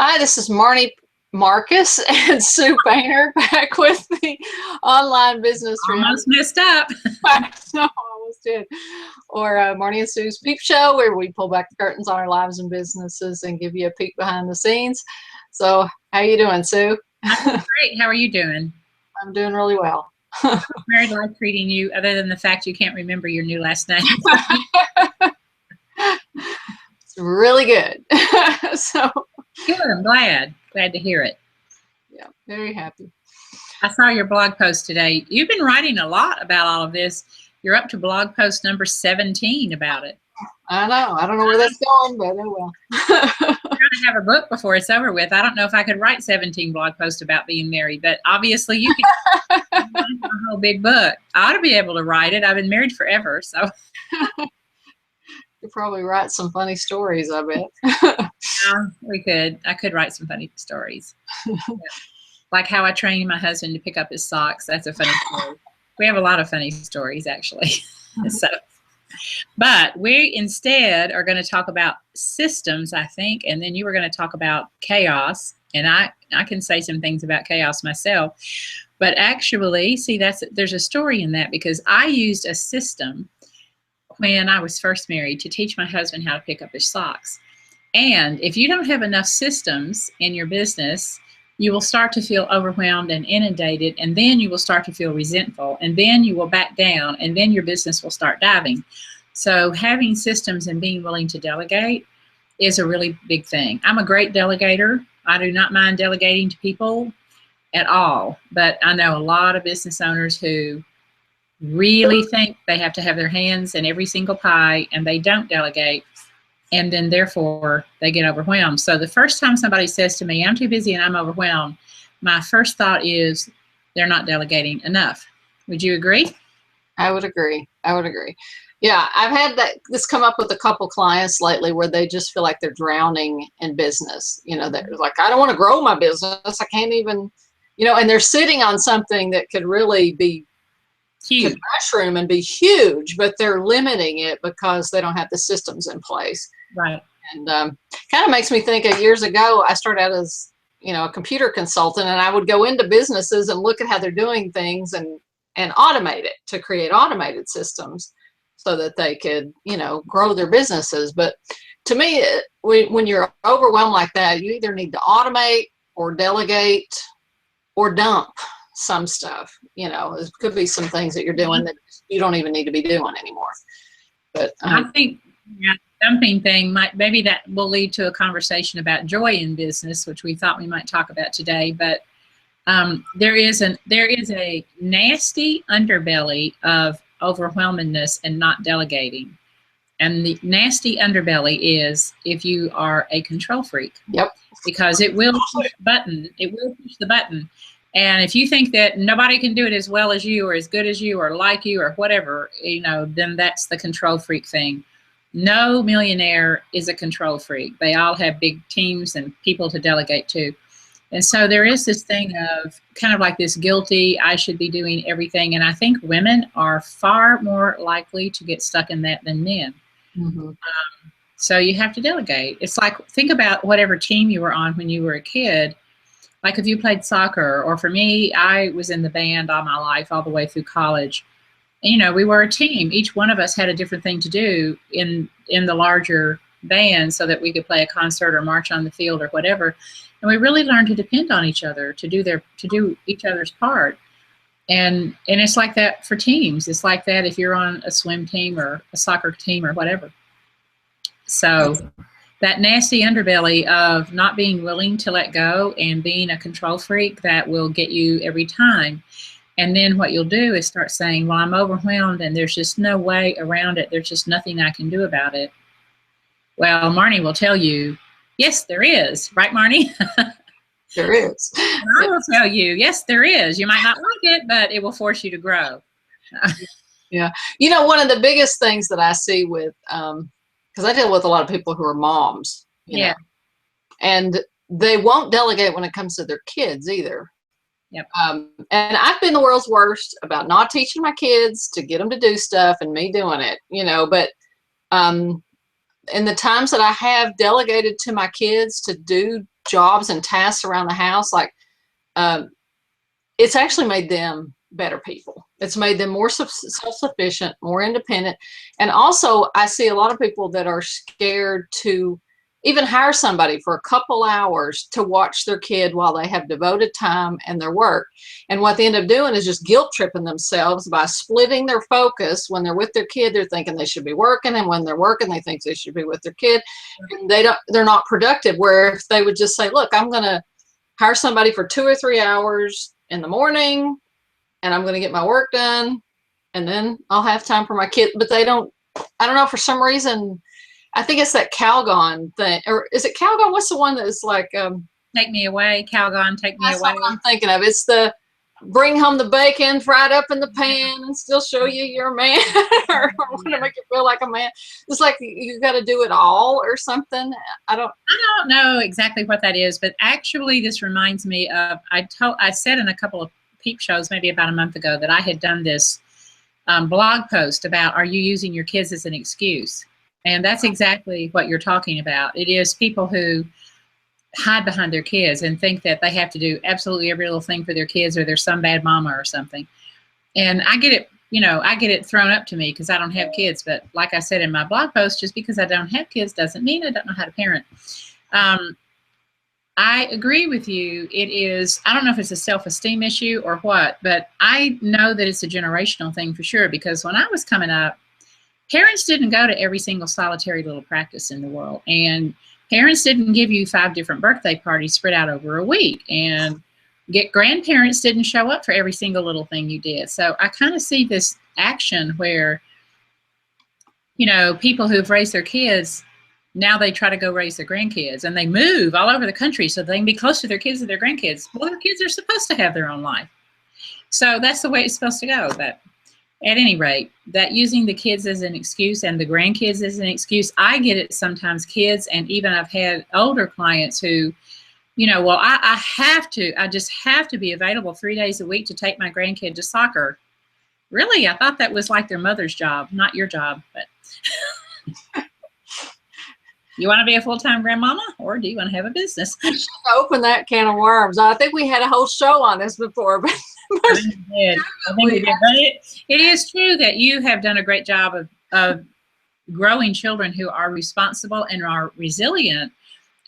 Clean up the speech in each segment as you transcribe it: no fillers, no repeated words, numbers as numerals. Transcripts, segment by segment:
Hi, this is Marnie Marcus and Sue Painter back with the online business Almost messed up. no, I almost did. Or Marnie and Sue's Peep Show, where we pull back the curtains on our lives and businesses and give you a peek behind the scenes. So, how you doing, Sue? I'm great. How are you doing? I'm doing really well. How's married life treating you, other than the fact you can't remember your new last name? It's really good. So, Good. I'm glad. Glad to hear it. yeah, very happy. I saw your blog post today. You've been writing a lot about all of this. You're up to blog post number 17 about it. I know. I don't know where that's going, but oh well. I'm going to have a book before it's over with. I don't know if I could write 17 blog posts about being married, but obviously you can write a whole big book. I ought to be able to write it. I've been married forever, so. You probably write some funny stories, I bet. Yeah, we could. I could write some funny stories. Yeah. Like how I trained my husband to pick up his socks. That's a funny story. We have a lot of funny stories, actually. But we instead are going to talk about systems, I think, and then you were going to talk about chaos. And I can say some things about chaos myself. But actually, see, there's a story in that, because I used a system when I was first married to teach my husband how to pick up his socks. And if you don't have enough systems in your business, you will start to feel overwhelmed and inundated, and then you will start to feel resentful, and then you will back down, and then your business will start diving. So having systems and being willing to delegate is a really big thing. I'm a great delegator. I do not mind delegating to people at all, but I know a lot of business owners who really think they have to have their hands in every single pie, and they don't delegate. And then therefore they get overwhelmed. So the first time somebody says to me, I'm too busy and I'm overwhelmed, my first thought is they're not delegating enough. Would you agree? I would agree. I would agree. Yeah, I've had this come up with a couple clients lately where they just feel like they're drowning in business. You know, they're like, I don't want to grow my business. I can't even, and they're sitting on something that could really be huge, could mushroom and be huge, but they're limiting it because they don't have the systems in place. Right. And kind of makes me think of years ago, I started out as, a computer consultant, and I would go into businesses and look at how they're doing things and automate it to create automated systems so that they could, grow their businesses. But to me, when you're overwhelmed like that, you either need to automate or delegate or dump some stuff. It could be some things that you're doing that you don't even need to be doing anymore. But I think dumping thing maybe that will lead to a conversation about joy in business, which we thought we might talk about today. But there is a nasty underbelly of overwhelmingness and not delegating. And the nasty underbelly is if you are a control freak. Yep. Because it will push the button. It will push the button. And if you think that nobody can do it as well as you or as good as you or like you or whatever, then that's the control freak thing. No millionaire is a control freak. They all have big teams and people to delegate to. And so there is this thing of kind of like this guilty, I should be doing everything. And I think women are far more likely to get stuck in that than men. Mm-hmm. So you have to delegate. It's like, think about whatever team you were on when you were a kid. Like if you played soccer, or for me, I was in the band all my life, all the way through college. We were a team. Each one of us had a different thing to do in the larger band so that we could play a concert or march on the field or whatever. And we really learned to depend on each other to do each other's part. And it's like that for teams. It's like that if you're on a swim team or a soccer team or whatever. So that nasty underbelly of not being willing to let go and being a control freak, that will get you every time. And then what you'll do is start saying, well, I'm overwhelmed and there's just no way around it. There's just nothing I can do about it. Well, Marnie will tell you, yes, there is. Right, Marnie? There is. And I will tell you, yes, there is. You might not like it, but it will force you to grow. Yeah. One of the biggest things that I see with, because I deal with a lot of people who are moms, yeah, and they won't delegate when it comes to their kids either. Yep. And I've been the world's worst about not teaching my kids to get them to do stuff and me doing it, but in the times that I have delegated to my kids to do jobs and tasks around the house, like, it's actually made them better people. It's made them more self-sufficient, more independent. And also, I see a lot of people that are scared to even hire somebody for a couple hours to watch their kid while they have devoted time and their work. And what they end up doing is just guilt tripping themselves by splitting their focus. When they're with their kid, they're thinking they should be working, and when they're working, they think they should be with their kid. And they're not productive. Where if they would just say, look, I'm going to hire somebody for 2 or 3 hours in the morning, and I'm going to get my work done, and then I'll have time for my kid. But I don't know, for some reason, I think it's that Calgon thing. Or is it Calgon? What's the one that is like, Take me away, Calgon, take me away. that's what I'm thinking of. It's the bring home the bacon, fried up in the pan, and still show you you're a man, or want to make you feel like a man. It's like you got to do it all or something. I don't know exactly what that is, but actually this reminds me of, I said in a couple of Peep shows maybe about a month ago that I had done this blog post about, are you using your kids as an excuse? And that's exactly what you're talking about. It is people who hide behind their kids and think that they have to do absolutely every little thing for their kids, or they're some bad mama or something. And I get it, I get it thrown up to me because I don't have kids. But like I said in my blog post, just because I don't have kids doesn't mean I don't know how to parent. I agree with you. It is, I don't know if it's a self-esteem issue or what, but I know that it's a generational thing for sure, because when I was coming up, parents didn't go to every single solitary little practice in the world. And parents didn't give you 5 different birthday parties spread out over a week. And grandparents didn't show up for every single little thing you did. So I kind of see this action where, people who've raised their kids, now they try to go raise their grandkids, and they move all over the country so they can be close to their kids and their grandkids. Well, their kids are supposed to have their own life. So that's the way it's supposed to go. But at any rate, that using the kids as an excuse and the grandkids as an excuse, I get it sometimes, kids, and even I've had older clients who, well, I just have to be available 3 days a week to take my grandkid to soccer. Really? I thought that was like their mother's job, not your job. But you want to be a full-time grandmama, or do you want to have a business? open that can of worms. I think we had a whole show on this before, but I think we did. But it is true that you have done a great job of growing children who are responsible and are resilient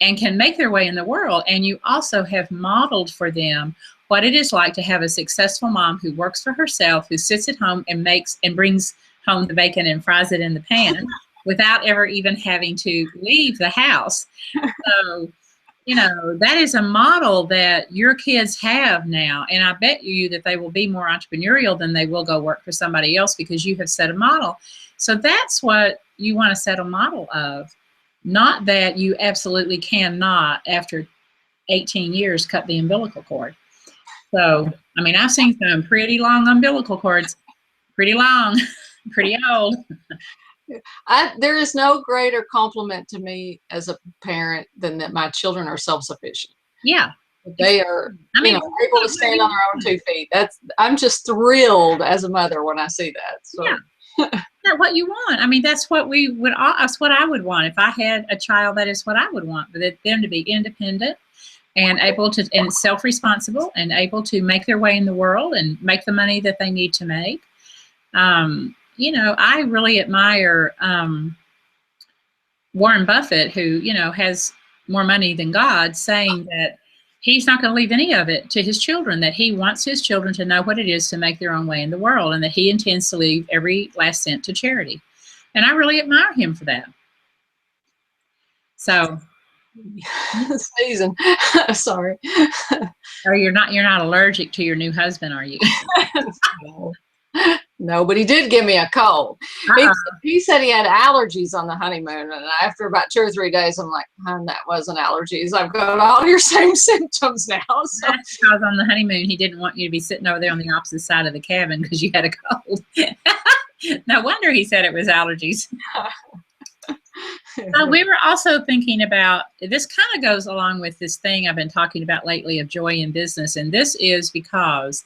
and can make their way in the world. And you also have modeled for them what it is like to have a successful mom who works for herself, who sits at home and makes and brings home the bacon and fries it in the pan without ever even having to leave the house. So, that is a model that your kids have now. And I bet you that they will be more entrepreneurial than they will go work for somebody else, because you have set a model. So that's what you want to set a model of. Not that you absolutely cannot, after 18 years, cut the umbilical cord. So, I mean, I've seen some pretty long umbilical cords, pretty long, pretty old. There is no greater compliment to me as a parent than that my children are self-sufficient. Yeah. They are, able to stand on their own 2 feet. I'm just thrilled as a mother when I see that. So. Yeah. That's what you want. I mean, that's what I would want. If I had a child, that is what I would want. But them to be independent and able to, and self-responsible, and able to make their way in the world and make the money that they need to make. I really admire Warren Buffett, who, has more money than God, saying that he's not going to leave any of it to his children, that he wants his children to know what it is to make their own way in the world, and that he intends to leave every last cent to charity. And I really admire him for that. So. Sneezing. Sorry. Or you're not allergic to your new husband, are you? No, but he did give me a cold. He said he had allergies on the honeymoon, and after about 2 or 3 days, I'm like, "Hon, that wasn't allergies. I've got all your same symptoms now." So. That's because on the honeymoon, he didn't want you to be sitting over there on the opposite side of the cabin because you had a cold. No wonder he said it was allergies. We were also thinking about, this kind of goes along with this thing I've been talking about lately of joy in business, and this is because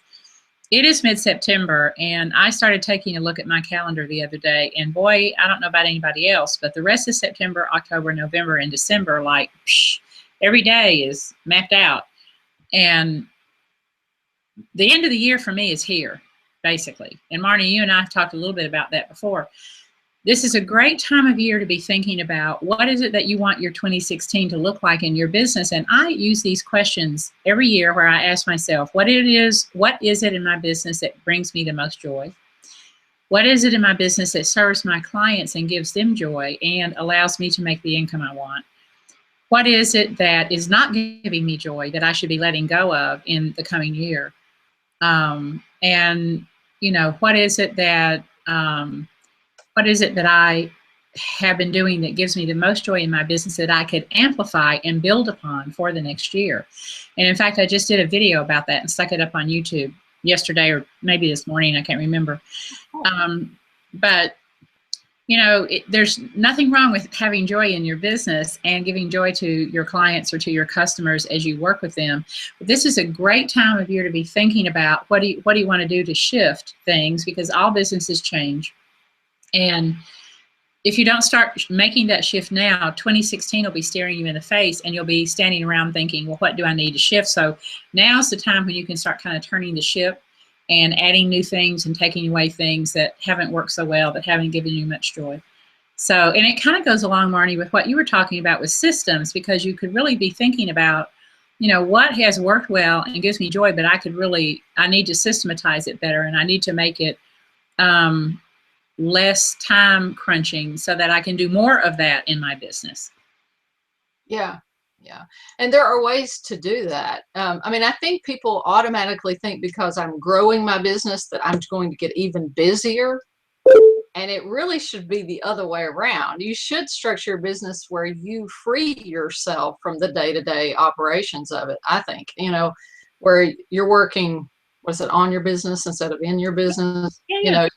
It is mid-September, and I started taking a look at my calendar the other day, and boy, I don't know about anybody else, but the rest of September, October, November, and December, like, psh, every day is mapped out. And the end of the year for me is here, basically. And Marnie, you and I have talked a little bit about that before. This is a great time of year to be thinking about what is it that you want your 2016 to look like in your business. And I use these questions every year where I ask myself, what is it in my business that brings me the most joy? What is it in my business that serves my clients and gives them joy and allows me to make the income I want? What is it that is not giving me joy that I should be letting go of in the coming year? And, you know, what is it that I have been doing that gives me the most joy in my business that I could amplify and build upon for the next year? And in fact, I just did a video about that and stuck it up on YouTube yesterday or maybe this morning. I can't remember. But, you know, there's nothing wrong with having joy in your business and giving joy to your clients or to your customers as you work with them. But this is a great time of year to be thinking about what do you want to do to shift things, because all businesses change. And if you don't start making that shift now, 2016 will be staring you in the face and you'll be standing around thinking, well, what do I need to shift? So now's the time when you can start kind of turning the ship and adding new things and taking away things that haven't worked so well, that haven't given you much joy. So, and it kind of goes along, Marnie, with what you were talking about with systems, because you could really be thinking about, you know, what has worked well and gives me joy, but I need to systematize it better, and I need to make it less time crunching so that I can do more of that in my business. Yeah. Yeah. And there are ways to do that. I mean, I think people automatically think because I'm growing my business that I'm going to get even busier. And it really should be the other way around. You should structure your business where you free yourself from the day-to-day operations of it, I think, you know, where you're working, on your business instead of in your business. Yeah. You know,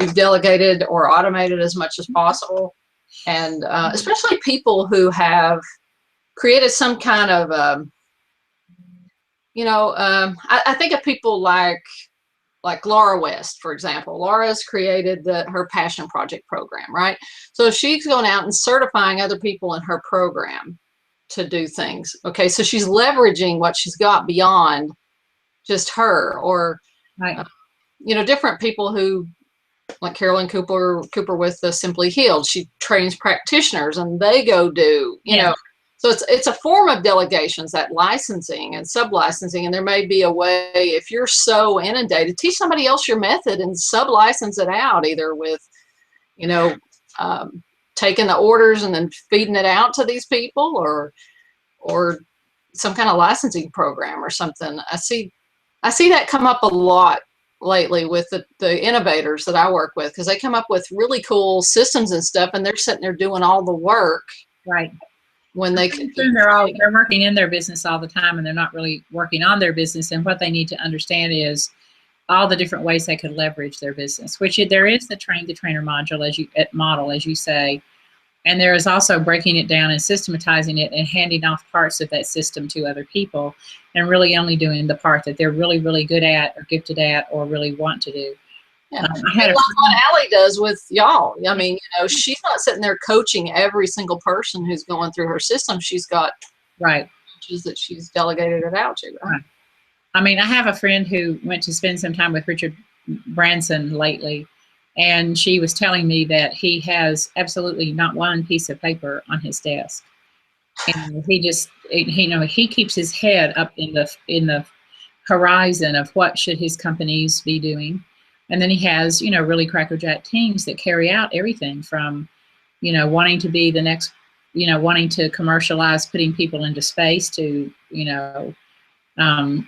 you've delegated or automated as much as possible. And especially people who have created some kind of, I think of people like Laura West, for example. Laura's created her Passion Project program, right? So she's going out and certifying other people in her program to do things. Okay, so she's leveraging what she's got beyond just her, or, right. Different people who, like Carolyn Cooper with the Simply Healed. She trains practitioners and they go do, you know. So it's a form of delegations, that licensing and sub-licensing, and there may be a way, if you're so inundated, teach somebody else your method and sub-license it out, either with, taking the orders and then feeding it out to these people, or some kind of licensing program or something. I see that come up a lot lately with the innovators that I work with, because they come up with really cool systems and stuff, and they're sitting there doing all the work. Right. When they're working in their business all the time, and they're not really working on their business. And what they need to understand is all the different ways they could leverage their business. Which there is the train the trainer model, as you say, and there is also breaking it down and systematizing it and handing off parts of that system to other people, and really only doing the part that they're really, really good at, or gifted at, or really want to do. Yeah. Like what Allie does with y'all. I mean, she's not sitting there coaching every single person who's going through her system. She's got coaches that she's delegated it out to. Right? I mean, I have a friend who went to spend some time with Richard Branson lately, and she was telling me that he has absolutely not one piece of paper on his desk, and he keeps his head up in the horizon of what should his companies be doing. And then he has, really crackerjack teams that carry out everything from, wanting to be the next, wanting to commercialize putting people into space to,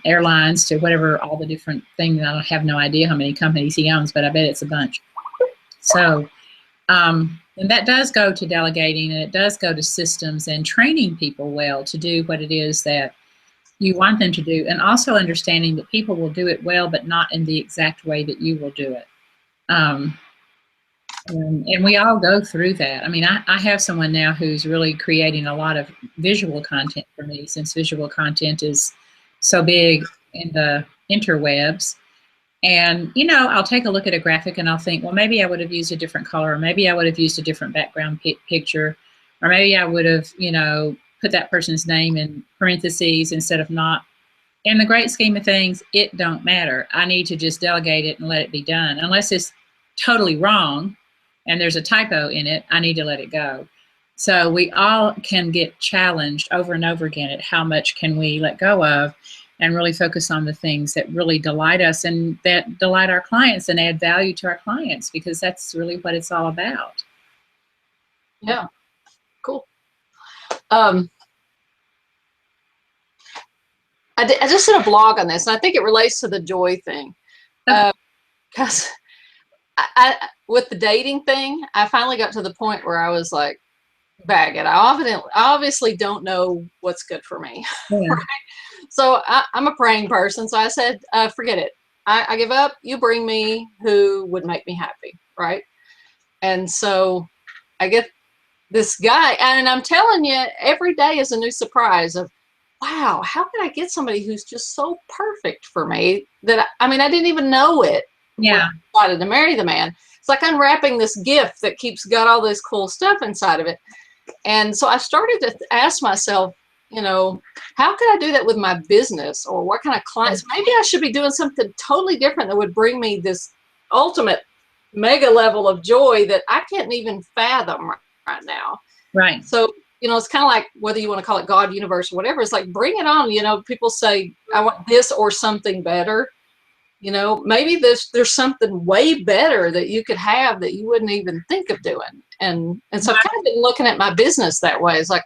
airlines to whatever, all the different things. I have no idea how many companies he owns, but I bet it's a bunch. So, and that does go to delegating, and it does go to systems and training people well to do what it is that you want them to do, and also understanding that people will do it well, but not in the exact way that you will do it. And we all go through that. I mean, I have someone now who's really creating a lot of visual content for me, since visual content is so big in the interwebs. And, you know, I'll take a look at a graphic and I'll think, well, maybe I would have used a different color, or maybe I would have used a different background picture, or maybe I would have, you know, put that person's name in parentheses instead of not. In the great scheme of things, it don't matter. I need to just delegate it and let it be done. Unless it's totally wrong and there's a typo in it, I need to let it go. So we all can get challenged over and over again at how much can we let go of and really focus on the things that really delight us and that delight our clients and add value to our clients, because that's really what it's all about. Yeah, cool. I just did a blog on this, and I think it relates to the joy thing. Because with the dating thing, I finally got to the point where I was like, bag it. I obviously don't know what's good for me. Yeah. Right? So I'm a praying person. So I said, forget it. I give up. You bring me who would make me happy. Right. And so I get this guy, and I'm telling you, every day is a new surprise of, wow, how could I get somebody who's just so perfect for me that, I mean, I didn't even know it when I decided to marry the man. It's like unwrapping this gift that got all this cool stuff inside of it. And so I started to ask myself, you know, how could I do that with my business, or what kind of clients? Maybe I should be doing something totally different that would bring me this ultimate mega level of joy that I can't even fathom right now. Right. So, you know, it's kind of like, whether you want to call it God, universe, or whatever, it's like, bring it on. You know, people say, I want this or something better. You know, maybe there's something way better that you could have that you wouldn't even think of doing. And so I've kind of been looking at my business that way. It's like,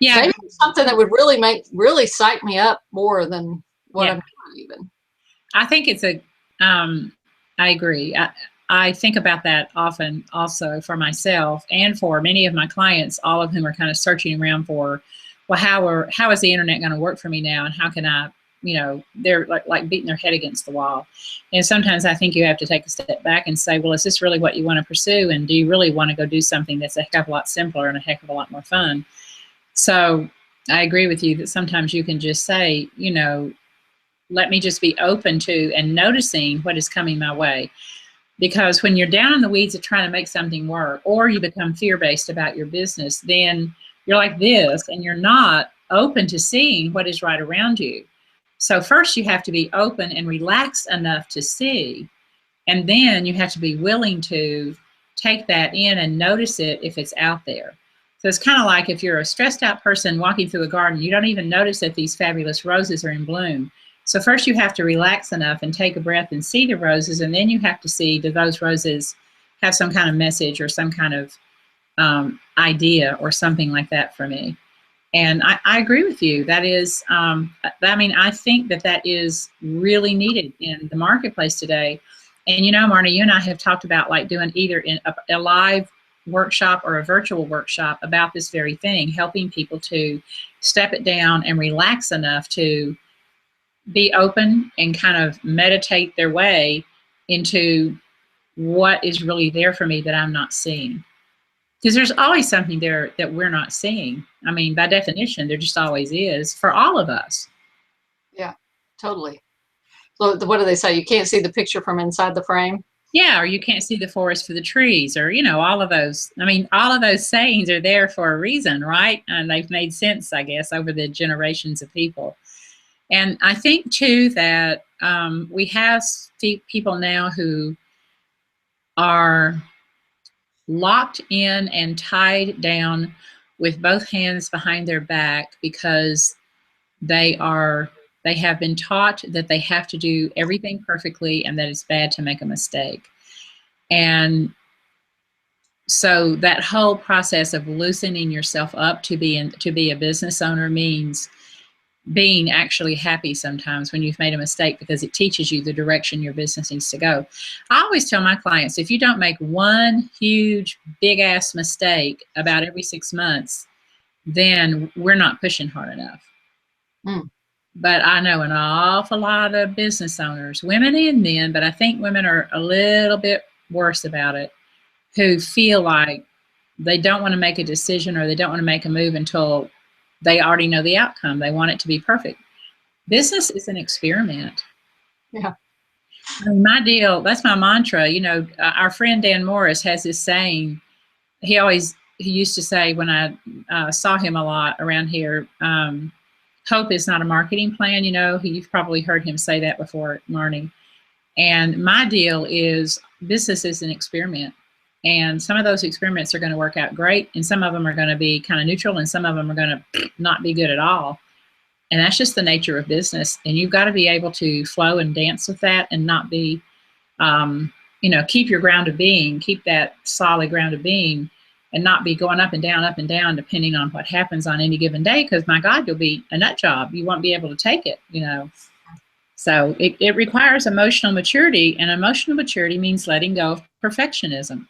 yeah, maybe something that would really psych me up more than what I'm doing even. I think it's I agree. I think about that often also for myself and for many of my clients, all of whom are kind of searching around for, well, how is the internet going to work for me now? And how can I, you know, they're like beating their head against the wall. And sometimes I think you have to take a step back and say, well, is this really what you want to pursue? And do you really want to go do something that's a heck of a lot simpler and a heck of a lot more fun? So I agree with you that sometimes you can just say, you know, let me just be open to and noticing what is coming my way. Because when you're down in the weeds of trying to make something work, or you become fear-based about your business, then you're like this and you're not open to seeing what is right around you. So first you have to be open and relaxed enough to see, and then you have to be willing to take that in and notice it if it's out there. So it's kind of like if you're a stressed out person walking through a garden, you don't even notice that these fabulous roses are in bloom. So first you have to relax enough and take a breath and see the roses, and then you have to see, do those roses have some kind of message or some kind of idea or something like that for me. And I agree with you. That is, I mean, I think that is really needed in the marketplace today. And you know, Marnie, you and I have talked about like doing either in a live workshop or a virtual workshop about this very thing, helping people to step it down and relax enough to be open and kind of meditate their way into what is really there for me that I'm not seeing. Because there's always something there that we're not seeing. I mean, by definition, there just always is for all of us. Yeah, totally. So what do they say? You can't see the picture from inside the frame? Yeah, or you can't see the forest for the trees, or, you know, all of those. I mean, all of those sayings are there for a reason, right? And they've made sense, I guess, over the generations of people. And I think, too, that we have people now who are locked in and tied down with both hands behind their back because they have been taught that they have to do everything perfectly and that it's bad to make a mistake. And so that whole process of loosening yourself up to be a business owner means being actually happy sometimes when you've made a mistake, because it teaches you the direction your business needs to go. I always tell my clients, if you don't make one huge, big-ass mistake about every 6 months, then we're not pushing hard enough. Mm. But I know an awful lot of business owners, women and men, but I think women are a little bit worse about it, who feel like they don't want to make a decision or they don't want to make a move until they already know the outcome. They want it to be perfect. Business is an experiment. Yeah. I mean, my deal, that's my mantra. You know, our friend Dan Morris has this saying. He used to say when I saw him a lot around here, hope is not a marketing plan. You know, you've probably heard him say that before, Marnie. And my deal is business is an experiment. And some of those experiments are going to work out great, and some of them are going to be kind of neutral, and some of them are going to not be good at all. And that's just the nature of business. And you've got to be able to flow and dance with that and not be, keep your ground of being, keep that solid ground of being, and not be going up and down, depending on what happens on any given day. Because my God, you'll be a nut job. You won't be able to take it, So it requires emotional maturity, and emotional maturity means letting go of perfectionism.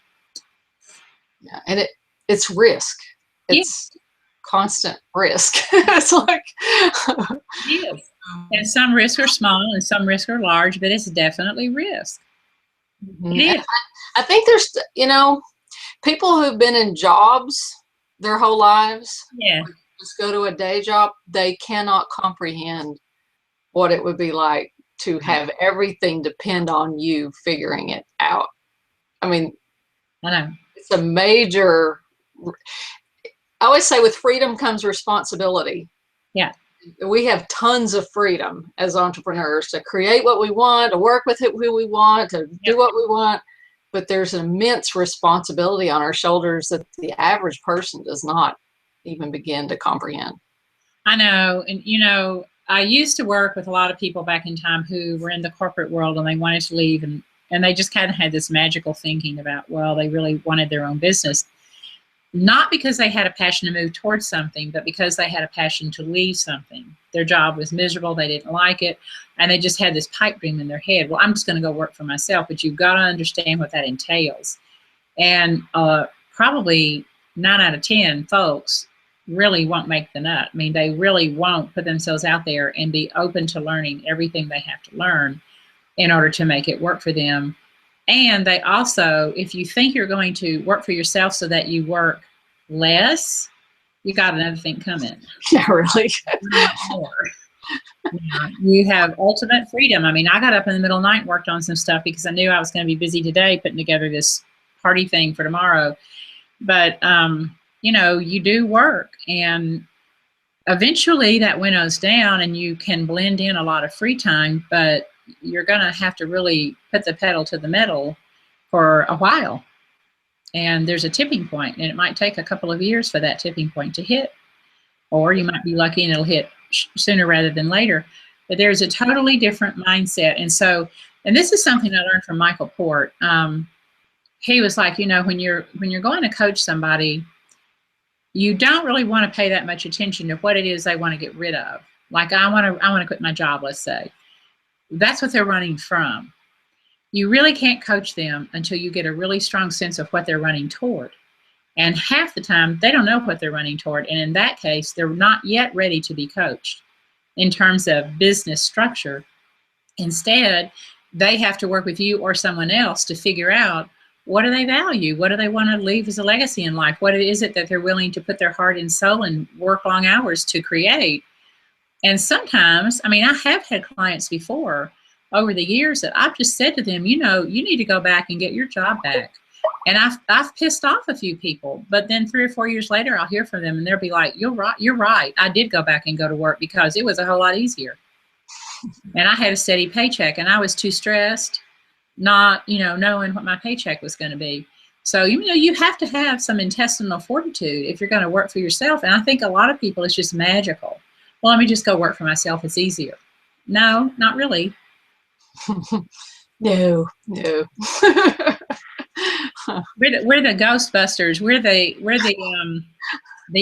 Yeah, and it's risk. It's constant risk. It's like it is. And some risks are small and some risks are large, but it's definitely risk. It is. I think there's, people who've been in jobs their whole lives, just go to a day job, they cannot comprehend what it would be like to have everything depend on you figuring it out. I mean, I know. It's a major, I always say with freedom comes responsibility. Yeah. We have tons of freedom as entrepreneurs to create what we want, to work with who we want, to do what we want. But there's an immense responsibility on our shoulders that the average person does not even begin to comprehend. I know. And, I used to work with a lot of people back in time who were in the corporate world and they wanted to leave. And they just kind of had this magical thinking about, well, they really wanted their own business. Not because they had a passion to move towards something, but because they had a passion to leave something. Their job was miserable. They didn't like it. And they just had this pipe dream in their head. Well, I'm just going to go work for myself. But you've got to understand what that entails. And probably 9 out of 10 folks really won't make the nut. I mean, they really won't put themselves out there and be open to learning everything they have to learn in order to make it work for them. And they also, if you think you're going to work for yourself so that you work less, you got another thing coming. Yeah, really. Not more. You have ultimate freedom. I mean, I got up in the middle of the night and worked on some stuff because I knew I was going to be busy today putting together this party thing for tomorrow. But, you do work, and eventually that winnows down and you can blend in a lot of free time, but you're going to have to really put the pedal to the metal for a while. And there's a tipping point, and it might take a couple of years for that tipping point to hit, or you might be lucky and it'll hit sooner rather than later. But there's a totally different mindset. And this is something I learned from Michael Port. He was like, when you're going to coach somebody, you don't really want to pay that much attention to what it is they want to get rid of. Like, I want to quit my job, let's say. That's what they're running from. You really can't coach them until you get a really strong sense of what they're running toward. And half the time, they don't know what they're running toward. And in that case, they're not yet ready to be coached in terms of business structure. Instead, they have to work with you or someone else to figure out, what do they value? What do they want to leave as a legacy in life? What is it that they're willing to put their heart and soul and work long hours to create? And sometimes, I have had clients before over the years that I've just said to them, you need to go back and get your job back. And I've pissed off a few people, but then 3 or 4 years later, I'll hear from them and they'll be like, you're right. I did go back and go to work because it was a whole lot easier. And I had a steady paycheck and I was too stressed, not, knowing what my paycheck was going to be. So, you have to have some intestinal fortitude if you're going to work for yourself. And I think a lot of people, it's just magical. Well, let me just go work for myself. It's easier. No, not really. No. We're the Ghostbusters. We're the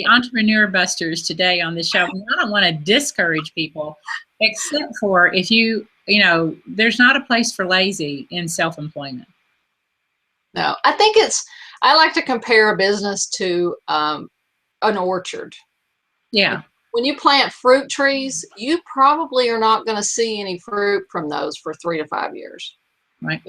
entrepreneur busters today on this show. I don't want to discourage people, except for if there's not a place for lazy in self-employment. No, I think I like to compare a business to an orchard. Yeah. When you plant fruit trees, you probably are not going to see any fruit from those for 3 to 5 years. Right.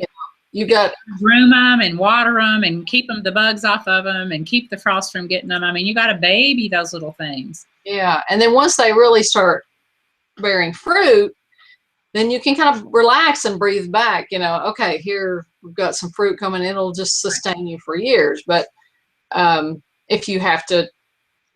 You got to groom them and water them and keep the bugs off of them and keep the frost from getting them. You got to baby those little things. Yeah. And then once they really start bearing fruit, then you can kind of relax and breathe back. Okay, here we've got some fruit coming in, it'll just sustain you for years. But if you have to,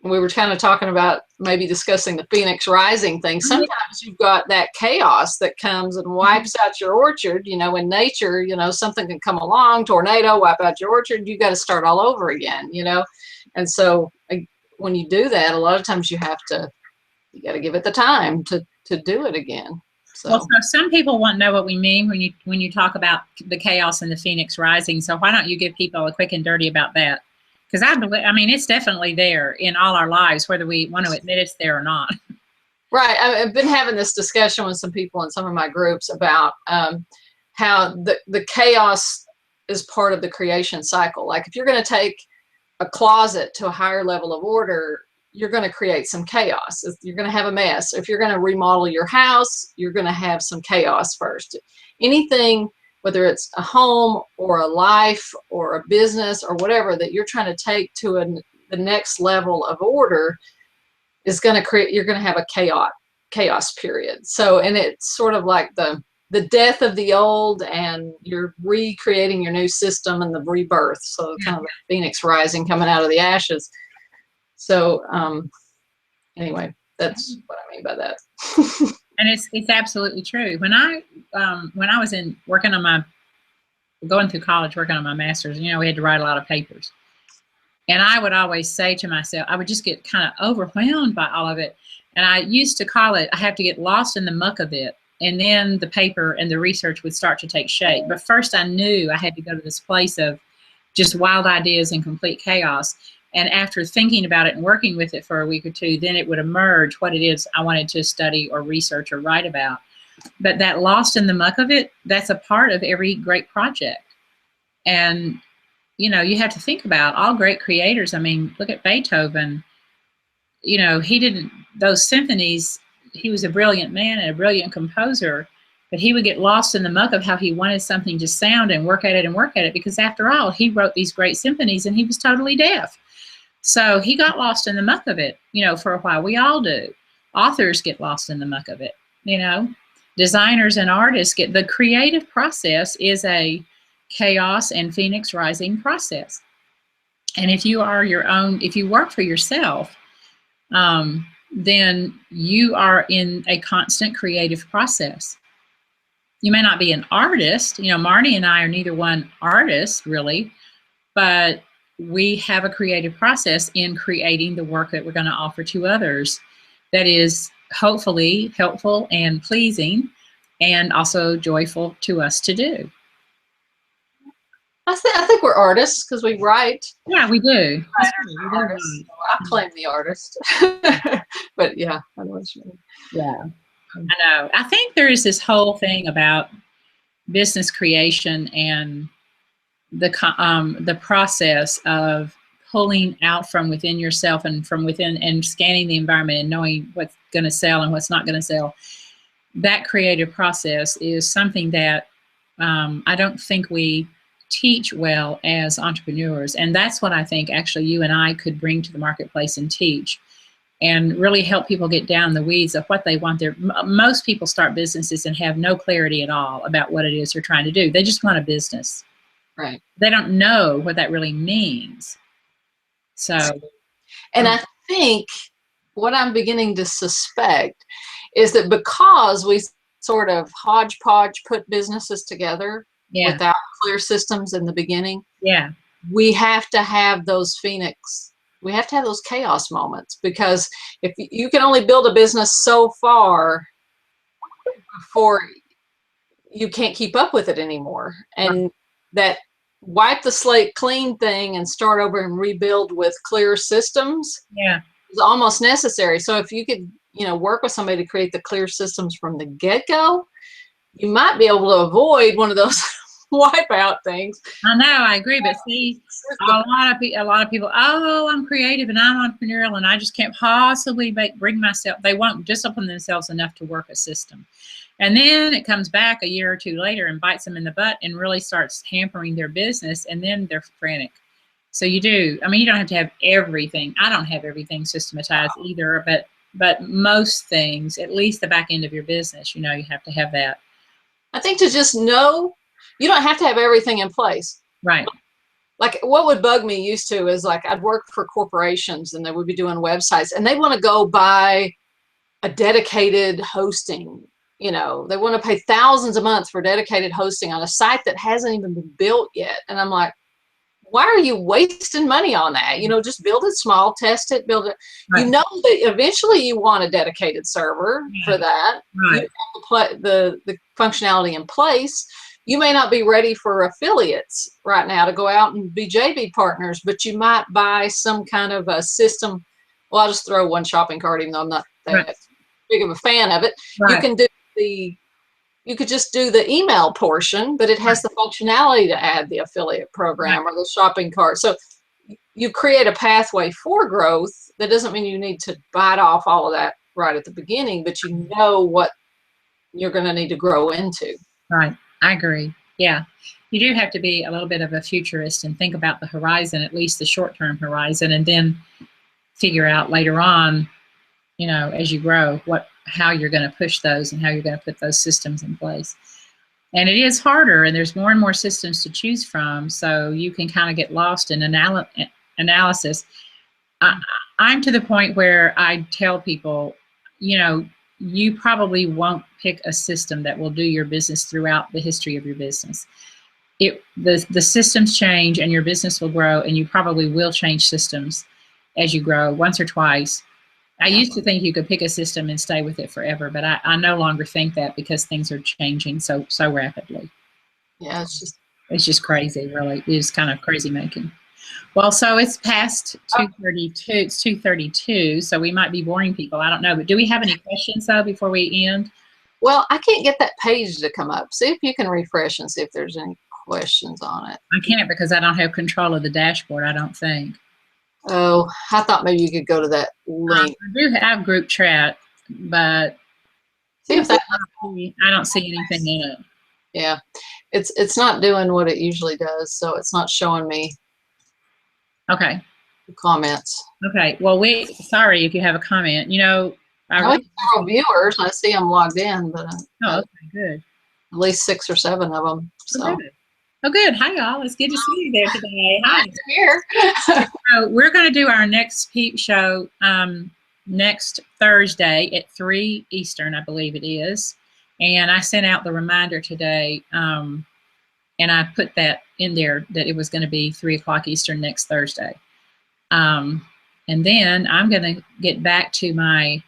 we were kind of talking about maybe discussing the Phoenix Rising thing. Sometimes you've got that chaos that comes and wipes out your orchard. In nature, something can come along, tornado, wipe out your orchard. You got to start all over again, And so when you do that, a lot of times you got to give it the time to do it again. Well, so some people want to know what we mean when you talk about the chaos and the Phoenix Rising. So why don't you give people a quick and dirty about that? Because I mean, it's definitely there in all our lives, whether we want to admit it's there or not. Right. I've been having this discussion with some people in some of my groups about how the chaos is part of the creation cycle. Like if you're going to take a closet to a higher level of order, you're going to create some chaos. You're going to have a mess. If you're going to remodel your house, you're going to have some chaos first. Anything, whether it's a home or a life or a business or whatever that you're trying to take to the next level of order, is going to create, you're going to have a chaos period. So, and it's sort of like the death of the old, and you're recreating your new system and the rebirth. So kind of the Phoenix Rising, coming out of the ashes. So anyway, that's what I mean by that. And it's absolutely true. When I was going through college, working on my master's, we had to write a lot of papers. And I would always say to myself, I would just get kind of overwhelmed by all of it. And I used to call it, I have to get lost in the muck of it. And then the paper and the research would start to take shape. But first I knew I had to go to this place of just wild ideas and complete chaos. And after thinking about it and working with it for a week or two, then it would emerge what it is I wanted to study or research or write about. But that lost in the muck of it, that's a part of every great project. And, you have to think about all great creators. I mean, look at Beethoven. Those symphonies, he was a brilliant man and a brilliant composer, but he would get lost in the muck of how he wanted something to sound and work at it because after all, he wrote these great symphonies and he was totally deaf. So he got lost in the muck of it, for a while. We all do. Authors get lost in the muck of it, Designers and artists the creative process is a chaos and Phoenix Rising process. And if you work for yourself, then you are in a constant creative process. You may not be an artist. Marnie and I are neither one artist really, but we have a creative process in creating the work that we're going to offer to others that is hopefully helpful and pleasing and also joyful to us to do. I think we're artists because we write. Yeah, we do. I claim the artist. But yeah, I know what you mean. Yeah, I know. I think there is this whole thing about business creation and the process of pulling out from within yourself and from within and scanning the environment and knowing what's going to sell and what's not going to sell. That creative process is something that I don't think we teach well as entrepreneurs. And that's what I think actually you and I could bring to the marketplace and teach and really help people get down the weeds of what they want. Most people start businesses and have no clarity at all about what it is they're trying to do. They just want a business. Right. They don't know what that really means. So. And I think what I'm beginning to suspect is that because we sort of hodgepodge put businesses together without clear systems in the beginning, we have to have those we have to have those chaos moments, because if you can only build a business so far before you can't keep up with it anymore. And that wipe the slate clean thing and start over and rebuild with clear systems is almost necessary. So if you could, work with somebody to create the clear systems from the get-go, you might be able to avoid one of those wipeout things. I know, I agree, but see, a lot of people, oh, I'm creative and I'm entrepreneurial and I just can't possibly bring myself. They won't discipline themselves enough to work a system. And then it comes back a year or two later and bites them in the butt and really starts hampering their business, and then they're frantic. So you do. I mean, you don't have to have everything. I don't have everything systematized either, but but most things, at least the back end of your business, you have to have that. I think to just know, you don't have to have everything in place. Right. Like what would bug me used to is like I'd work for corporations and they would be doing websites and they want to go buy a dedicated hosting. They want to pay thousands a month for dedicated hosting on a site that hasn't even been built yet. And I'm like, why are you wasting money on that? Just build it small, test it, build it. Right. You know that eventually you want a dedicated server for that. Right. You have the functionality in place. You may not be ready for affiliates right now to go out and be JV partners, but you might buy some kind of a system. Well, I'll just throw one shopping cart, even though I'm not that big of a fan of it. Right. You could just do the email portion, but it has the functionality to add the affiliate program or the shopping cart. So you create a pathway for growth. That doesn't mean you need to bite off all of that right at the beginning, but you know what you're going to need to grow into. Right. I agree. Yeah. You do have to be a little bit of a futurist and think about the horizon, at least the short-term horizon, and then figure out later on, as you grow, how you're going to push those and how you're going to put those systems in place. And it is harder, and there's more and more systems to choose from, so you can kind of get lost in analysis. I'm to the point where I tell people, you probably won't pick a system that will do your business throughout the history of your business. The systems change and your business will grow, and you probably will change systems as you grow once or twice. I used to think you could pick a system and stay with it forever, but I no longer think that because things are changing so rapidly. Yeah, it's just crazy, really. It is kind of crazy making. Well, so it's past 2:32. It's 2:32, so we might be boring people. I don't know, but do we have any questions though before we end? Well, I can't get that page to come up. See if you can refresh and see if there's any questions on it. I can't because I don't have control of the dashboard, I don't think. Oh, I thought maybe you could go to that link. I do have group chat, but see if that I don't see anything in it. Yeah, it's not doing what it usually does, so it's not showing me. Okay. The comments. Okay. Well, sorry if you have a comment. I have several viewers. I see them logged in, but okay, good. At least 6 or 7 of them. So. Oh, good. Hi, y'all. It's good to see you there today. Hi. Here. So we're going to do our next Peep show next Thursday at 3 Eastern, I believe it is. And I sent out the reminder today, and I put that in there that it was going to be 3 o'clock Eastern next Thursday. And then I'm going to get back to my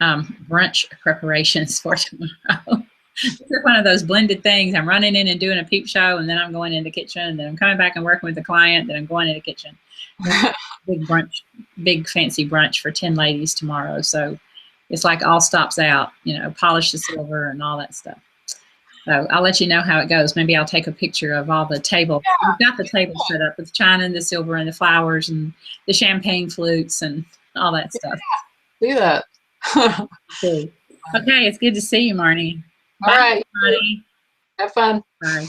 brunch preparations for tomorrow. It's one of those blended things. I'm running in and doing a Peep show, and then I'm going in the kitchen, and then I'm coming back and working with the client, then I'm going in the kitchen. Big brunch, big fancy brunch for 10 ladies tomorrow. So it's like all stops out, polish the silver and all that stuff. So I'll let you know how it goes. Maybe I'll take a picture of all the table. Yeah, we've got the table set up with china and the silver and the flowers and the champagne flutes and all that stuff. Do that. Okay, it's good to see you, Marnie. All right. Marnie. Have fun. Bye.